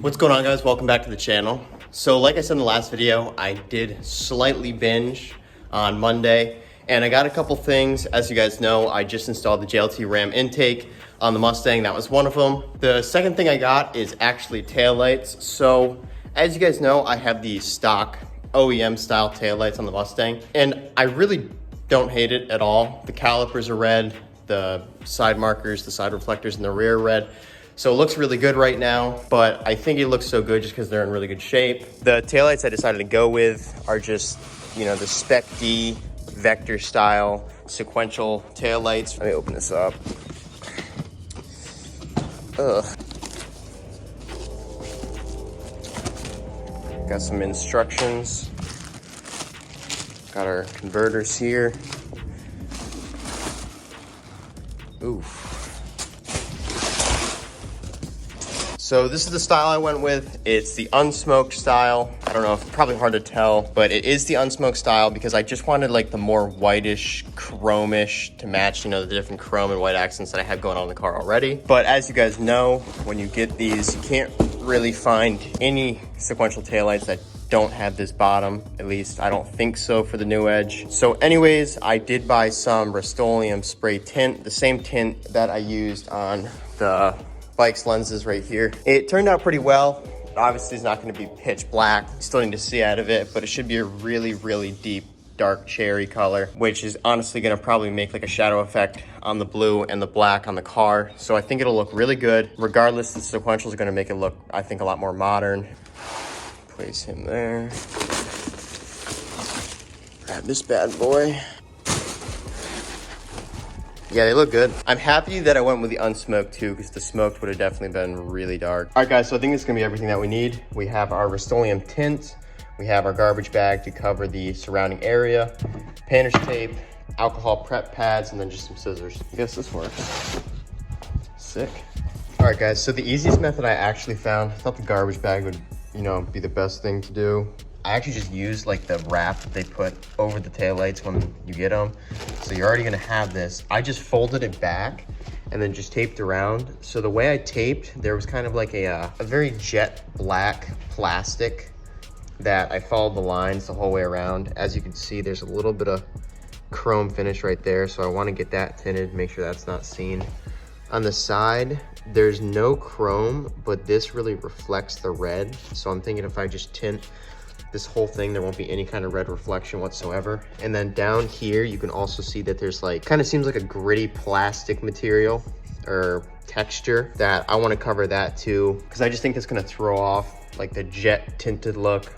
What's going on, guys? Welcome back to the channel. So like I said in the last video, I did slightly binge on Monday and I got a couple things. As you guys know, I just installed the JLT Ram intake on the Mustang. That was one of them. The second thing I got is actually taillights. So as you guys know, I have the stock OEM style taillights on the Mustang and I really don't hate it at all. The calipers are red, the side markers, the side reflectors in the rear are red. So it looks really good right now, but I think it looks so good just because they're in really good shape. The taillights I decided to go with are just, you know, the Spec D vector style sequential taillights. Let me open this up. Ugh. Got some instructions. Got our converters here. Oof. So this is the style I went with. It's the unsmoked style. I don't know, it's probably hard to tell, but it is the unsmoked style because I just wanted like the more whitish, chromish to match, you know, the different chrome and white accents that I have going on in the car already. But as you guys know, when you get these, you can't really find any sequential taillights that don't have this bottom. At least I don't think so for the Newedge. So anyways, I did buy some Rust-Oleum spray tint, the same tint that I used on the bike's lenses right here. It turned out pretty well. Obviously it's not going to be pitch black, you still need to see out of it, but it should be a really, really deep dark cherry color, which is honestly going to probably make like a shadow effect on the blue and the black on the car. So I think it'll look really good. Regardless, the sequential is going to make it look, I think, a lot more modern. Place him there. Grab this bad boy. Yeah, they look good. I'm happy that I went with the unsmoked too, because the smoked would have definitely been really dark. All right, guys, so I think this is gonna be everything that we need. We have our Rust-Oleum tint, we have our garbage bag to cover the surrounding area, painter's tape, alcohol prep pads, and then just some scissors. I guess this works. Sick. All right, guys, so the easiest method I actually found, I thought the garbage bag would, you know, be the best thing to do. I actually just used like the wrap that they put over the taillights when you get them. So you're already gonna have this. I just folded it back and then just taped around. So the way I taped, there was kind of like a very jet black plastic that I followed the lines the whole way around. As you can see, there's a little bit of chrome finish right there. So I wanna get that tinted, make sure that's not seen. On the side, there's no chrome, but this really reflects the red. So I'm thinking if I just tint this whole thing, there won't be any kind of red reflection whatsoever. And then down here, you can also see that there's like, kind of seems like a gritty plastic material or texture that I want to cover that too, because I just think it's going to throw off like the jet tinted look.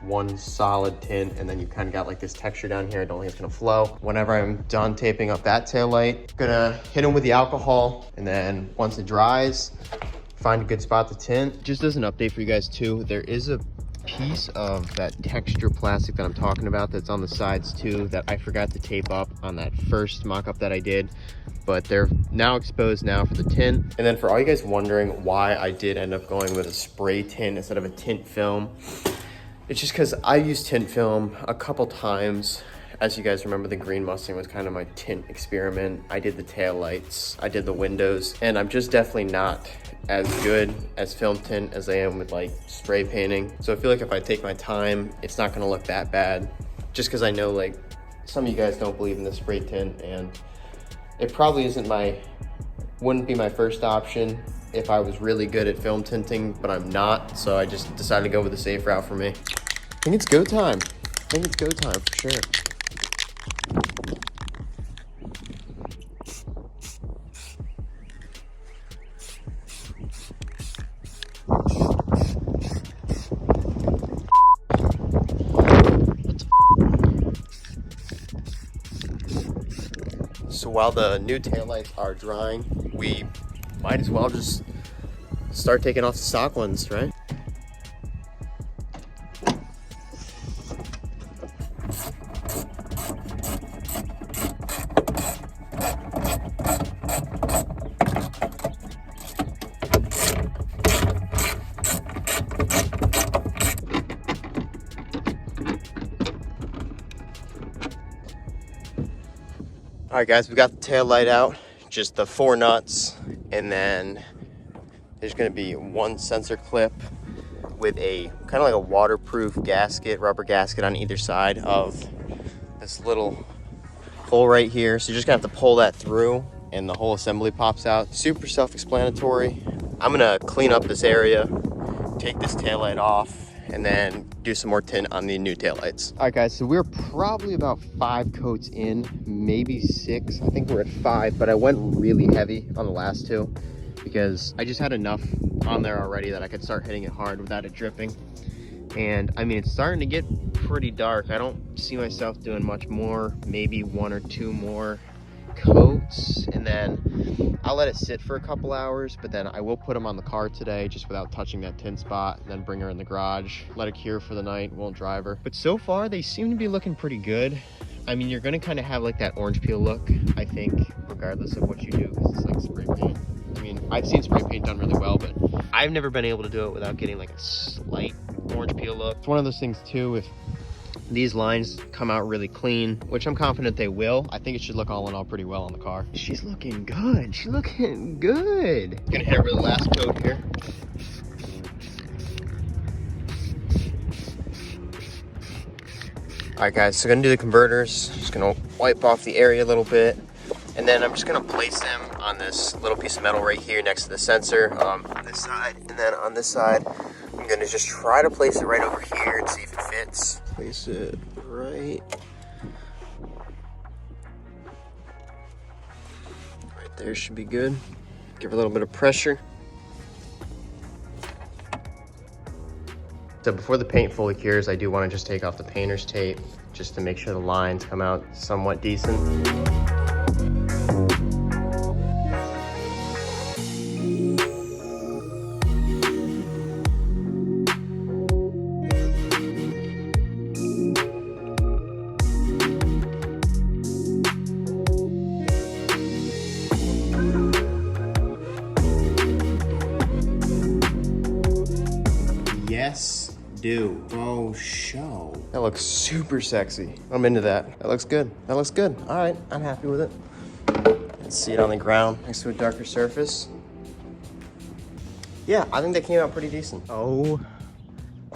One solid tint, and then you kind of got like this texture down here. I don't think it's gonna flow. Whenever I'm done taping up that tail light, gonna hit them with the alcohol, and then once it dries, find a good spot to tint. Just as an update for you guys too, there is a piece of that texture plastic that I'm talking about that's on the sides too that I forgot to tape up on that first mock-up that I did, but they're now exposed now for the tint. And then for all you guys wondering why I did end up going with a spray tint instead of a tint film, it's just because I used tint film a couple times. As you guys remember, the green Mustang was kind of my tint experiment. I did the tail lights, I did the windows, and I'm just definitely not as good as film tint as I am with like spray painting. So I feel like if I take my time, it's not gonna look that bad. Just because I know like some of you guys don't believe in the spray tint, and it probably wouldn't be my first option if I was really good at film tinting, but I'm not. So I just decided to go with the safe route for me. I think it's go time. I think it's go time for sure. So while the new taillights are drying, we might as well just start taking off the stock ones, right? All right, guys, we got the tail light out, just the 4 nuts, and then there's gonna be one sensor clip with a kind of like a waterproof gasket, rubber gasket on either side of this little hole right here. So you're just gonna have to pull that through and the whole assembly pops out. Super self-explanatory. I'm gonna clean up this area, take this taillight off, and then do some more tint on the new taillights. All right guys, so we're probably about 5 coats in, maybe 6. I think we're at 5, but I went really heavy on the last 2 because I just had enough on there already that I could start hitting it hard without it dripping. And I mean, it's starting to get pretty dark. I don't see myself doing much more, maybe 1 or 2 more coats, and then I'll let it sit for a couple hours, but then I will put them on the car today just without touching that tint spot, and then bring her in the garage, let it cure for the night, won't drive her. But so far they seem to be looking pretty good. I mean, you're gonna kind of have like that orange peel look, I think, regardless of what you do, because it's like spray paint. I mean, I've seen spray paint done really well, but I've never been able to do it without getting like a slight orange peel look. It's one of those things too, if these lines come out really clean, which I'm confident they will, I think it should look all in all pretty well on the car. She's looking good. She's looking good. Gonna hit her with the last coat here. All right guys, so gonna do the converters. Just gonna wipe off the area a little bit, and then I'm just gonna place them on this little piece of metal right here next to the sensor on this side, and then on this side I'm gonna just try to place it right over here and see if it fits. Place it right there, should be good. Give it a little bit of pressure. So before the paint fully cures, I do want to just take off the painter's tape just to make sure the lines come out somewhat decent. Yes, do. Oh, show. That looks super sexy. I'm into that. That looks good. That looks good. All right, I'm happy with it. Let's see it on the ground next to a darker surface. Yeah, I think that came out pretty decent. Oh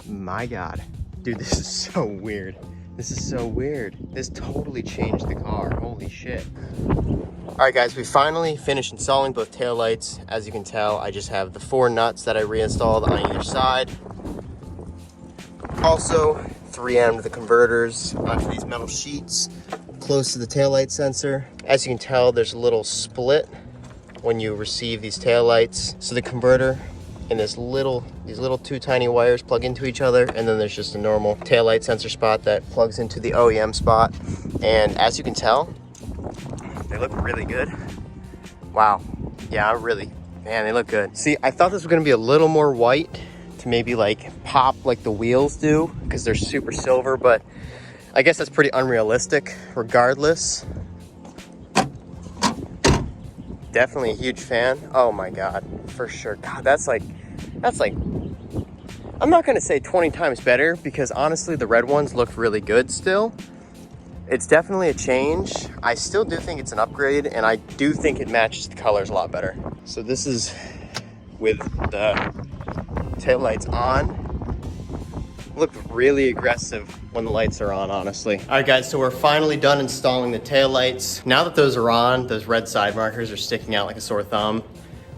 my God. Dude, this is so weird. This is so weird. This totally changed the car. Holy shit. All right, guys, we finally finished installing both taillights. As you can tell, I just have the 4 nuts that I reinstalled on either side. Also, 3M'd the converters onto these metal sheets close to the taillight sensor. As you can tell, there's a little split when you receive these taillights. So the converter and these little 2 tiny wires plug into each other, and then there's just a normal taillight sensor spot that plugs into the OEM spot. And as you can tell, they look really good. Wow. Yeah, man, they look good. See, I thought this was gonna be a little more white to maybe like pop like the wheels do, because they're super silver, but I guess that's pretty unrealistic regardless. Definitely a huge fan. Oh my God, for sure. God, that's like, I'm not gonna say 20 times better, because honestly, the red ones look really good still. It's definitely a change. I still do think it's an upgrade, and I do think it matches the colors a lot better. So this is with the taillights on. Look really aggressive when the lights are on, honestly. All right, guys, so we're finally done installing the taillights. Now that those are on, those red side markers are sticking out like a sore thumb.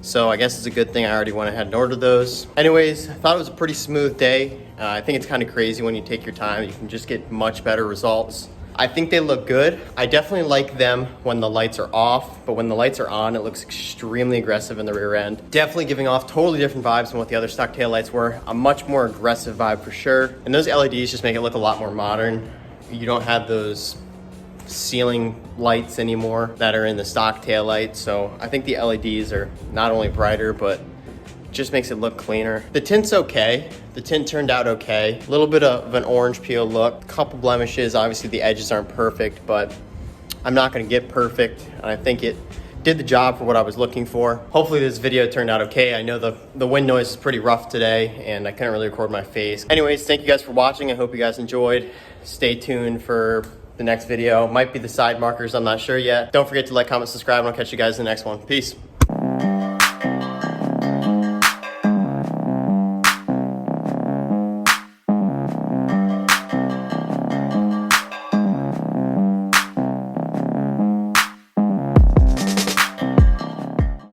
So I guess it's a good thing I already went ahead and ordered those. Anyways, I thought it was a pretty smooth day. I think it's kind of crazy when you take your time. You can just get much better results. I think they look good. I definitely like them when the lights are off, but when the lights are on, it looks extremely aggressive in the rear end. Definitely giving off totally different vibes than what the other stock taillights were. A much more aggressive vibe for sure. And those LEDs just make it look a lot more modern. You don't have those ceiling lights anymore that are in the stock taillights. So I think the LEDs are not only brighter, but just makes it look cleaner. The tint's okay. The tint turned out okay. A little bit of an orange peel look, a couple blemishes. Obviously the edges aren't perfect, but I'm not gonna get perfect. And I think it did the job for what I was looking for. Hopefully this video turned out okay. I know the wind noise is pretty rough today, and I couldn't really record my face. Anyways, thank you guys for watching. I hope you guys enjoyed. Stay tuned for the next video. Might be the side markers, I'm not sure yet. Don't forget to like, comment, subscribe, and I'll catch you guys in the next one. Peace.